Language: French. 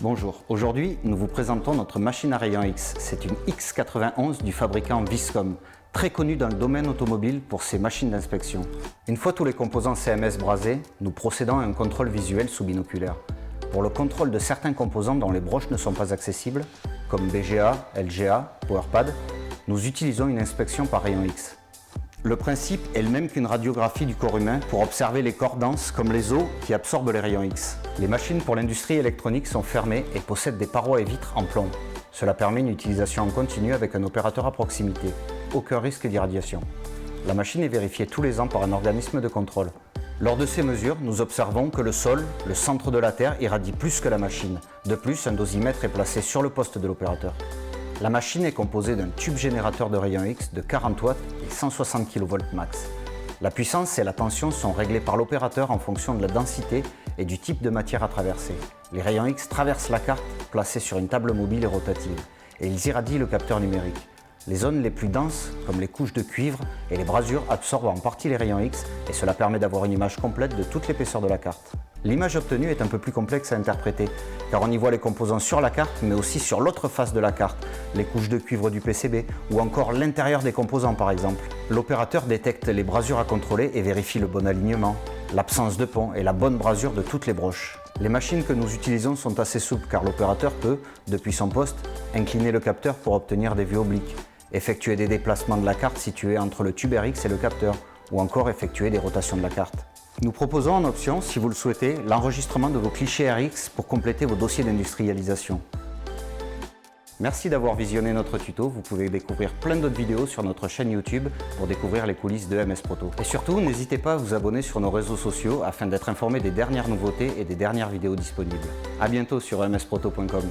Bonjour, aujourd'hui nous vous présentons notre machine à rayon X. C'est une X91 du fabricant Viscom, très connu dans le domaine automobile pour ses machines d'inspection. Une fois tous les composants CMS brasés, nous procédons à un contrôle visuel sous binoculaire. Pour le contrôle de certains composants dont les broches ne sont pas accessibles, comme BGA, LGA, PowerPad, nous utilisons une inspection par rayon X. Le principe est le même qu'une radiographie du corps humain pour observer les corps denses comme les os qui absorbent les rayons X. Les machines pour l'industrie électronique sont fermées et possèdent des parois et vitres en plomb. Cela permet une utilisation en continu avec un opérateur à proximité. Aucun risque d'irradiation. La machine est vérifiée tous les ans par un organisme de contrôle. Lors de ces mesures, nous observons que le sol, le centre de la Terre, irradie plus que la machine. De plus, un dosimètre est placé sur le poste de l'opérateur. La machine est composée d'un tube générateur de rayons X de 40 watts et 160 kV max. La puissance et la tension sont réglées par l'opérateur en fonction de la densité et du type de matière à traverser. Les rayons X traversent la carte placée sur une table mobile et rotative et ils irradient le capteur numérique. Les zones les plus denses, comme les couches de cuivre et les brasures, absorbent en partie les rayons X et cela permet d'avoir une image complète de toute l'épaisseur de la carte. L'image obtenue est un peu plus complexe à interpréter, car on y voit les composants sur la carte, mais aussi sur l'autre face de la carte, les couches de cuivre du PCB, ou encore l'intérieur des composants par exemple. L'opérateur détecte les brasures à contrôler et vérifie le bon alignement, l'absence de pont et la bonne brasure de toutes les broches. Les machines que nous utilisons sont assez souples, car l'opérateur peut, depuis son poste, incliner le capteur pour obtenir des vues obliques, effectuer des déplacements de la carte située entre le tube RX et le capteur, ou encore effectuer des rotations de la carte. Nous proposons en option, si vous le souhaitez, l'enregistrement de vos clichés RX pour compléter vos dossiers d'industrialisation. Merci d'avoir visionné notre tuto. Vous pouvez découvrir plein d'autres vidéos sur notre chaîne YouTube pour découvrir les coulisses de MS Proto. Et surtout, n'hésitez pas à vous abonner sur nos réseaux sociaux afin d'être informé des dernières nouveautés et des dernières vidéos disponibles. A bientôt sur msproto.com.